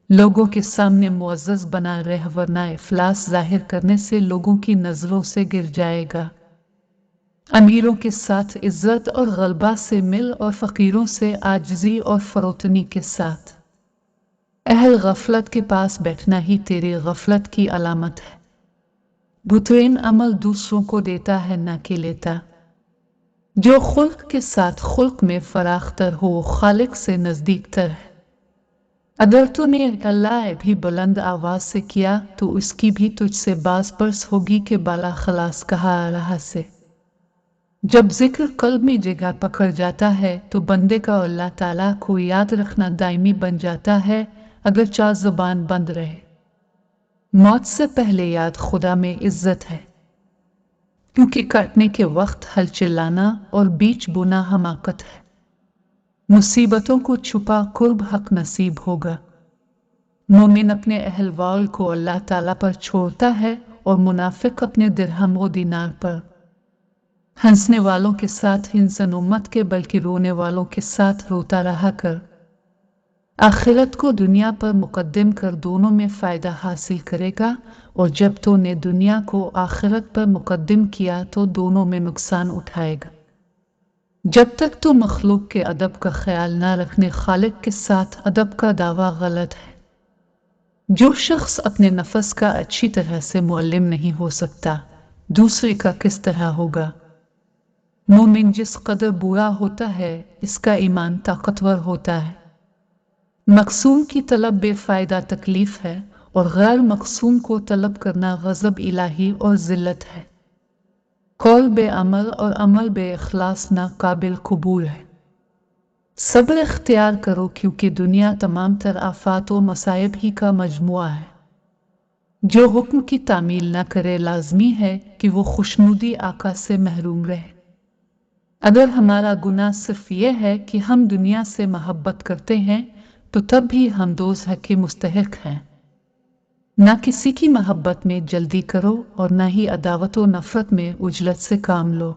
लोगों के सामने मुअज़्ज़ज़ बना रह, वरना इफलास जाहिर करने से लोगों की नज़रों से गिर जाएगा। अमीरों के साथ इज्जत और गलबा से मिल, और फ़कीरों से आजिज़ी और फरोतनी के साथ। अहल गफलत के पास बैठना ही तेरी गफलत की अलामत है। बुतरीन अमल दूसरों को देता है, न कि लेता। जो खुल्क के साथ खुल्क में फराख्तर हो, खालिक से नज़दीक तर है। अगर तूने अल्लाह भी बुलंद आवाज से किया तो उसकी भी तुझसे बास बरस होगी कि बाला खलास कहा रहा से। जब जिक्र कल्ब में जगह पकड़ जाता है तो बंदे का अल्लाह ताला को याद रखना दायमी बन जाता है, अगर चार जुबान बंद रहे। मौत से पहले याद खुदा में इज्जत है, क्योंकि काटने के वक्त हल चिल्लाना और बीच बोना हमाकत है। मुसीबतों को छुपा कुर्ब हक नसीब होगा। मोमिन अपने अहलवाल को अल्लाह ताला पर छोड़ता है और मुनाफिक अपने दिरहम व दीनार पर। हंसने वालों के साथ हिंसन उम्मत के, बल्कि रोने वालों के साथ रोता रहा कर। आखिरत को दुनिया पर मुकद्दम कर दोनों में फ़ायदा हासिल करेगा, और जब तूने दुनिया को आखिरत पर मुकद्दम किया तो दोनों में नुकसान उठाएगा। जब तक तो मखलूक के अदब का ख्याल ना रखने खालिक के साथ अदब का दावा गलत है। जो शख्स अपने नफस का अच्छी तरह से मुअल्लिम नहीं हो सकता, दूसरे का किस तरह होगा। मोमिन जिस कदर बुरा होता है, इसका ईमान ताकतवर होता है। मकसूम की तलब बेफायदा तकलीफ है, और गैर मकसूम को तलब करना गज़ब इलाही और ज़िल्लत है। कौल बेअमल और अमल बेइखलास ना काबिल कबूल है। सब्र इख्तियार करो, क्योंकि दुनिया तमाम तर आफात व मसाइब ही का मजमुआ है। जो हुक्म की तामील न करे, लाजमी है कि वो खुशनुदी आका से महरूम रहे। अगर हमारा गुनाह सिर्फ ये है कि हम दुनिया से मोहब्बत करते हैं, तो तब भी हम दोज़ख के मुस्तहिक हैं। ना किसी की मोहब्बत में जल्दी करो, और ना ही अदावत व नफरत में उजलत से काम लो।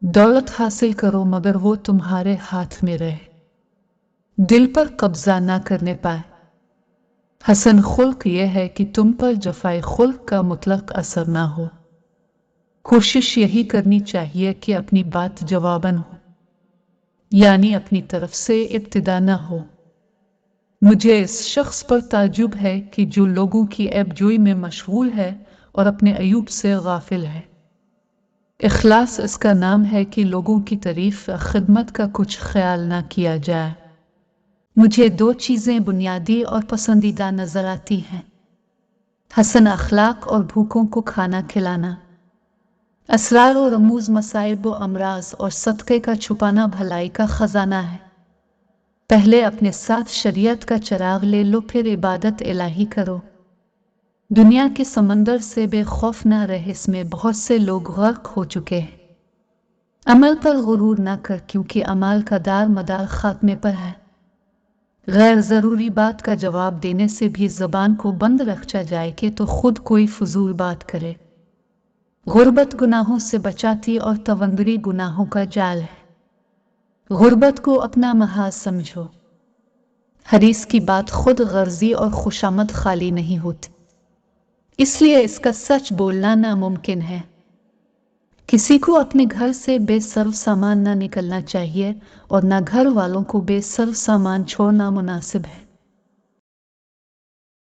दौलत हासिल करो, मगर वो तुम्हारे हाथ में रहे, दिल पर कब्जा ना करने पाए। हसन खुल्क यह है कि तुम पर जफाए खुल्क का मुतलक असर ना हो। कोशिश यही करनी चाहिए कि अपनी बात जवाबन हो, यानी अपनी तरफ से इब्तिदा न हो। मुझे इस शख्स पर ताजुब है कि जो लोगों की ऐबजोई में मशगूल है और अपने अयूब से गाफिल है। इखलास इसका नाम है कि लोगों की तारीफ या खिदमत का कुछ ख्याल ना किया जाए। मुझे दो चीज़ें बुनियादी और पसंदीदा नजर आती हैं: हसन अखलाक और भूखों को खाना खिलाना। असरार और रमूज मसाइब व अमराज और सदक़े का छुपाना भलाई का खजाना है। पहले अपने साथ शरीयत का चिराग ले लो, फिर इबादत इलाही करो। दुनिया के समंदर से बेखौफ न रहे, इसमें बहुत से लोग गर्क हो चुके हैं। अमल पर गुरूर न कर, क्योंकि अमाल का दार मदार खात्मे पर है। गैर ज़रूरी बात का जवाब देने से भी ज़बान को बंद रखा जाए कि तो खुद कोई फजूल बात करे। गुर्बत गुनाहों से बचाती और तवंदरी गुनाहों का जाल है। गुर्बत को अपना महाज समझो। हदीस की बात खुद गर्जी और खुशामद खाली नहीं होती, इसलिए इसका सच बोलना नामुमकिन है। किसी को अपने घर से बेसर्व सामान न निकलना चाहिए, और न घर वालों को बेसर्व सामान छोड़ना मुनासिब है।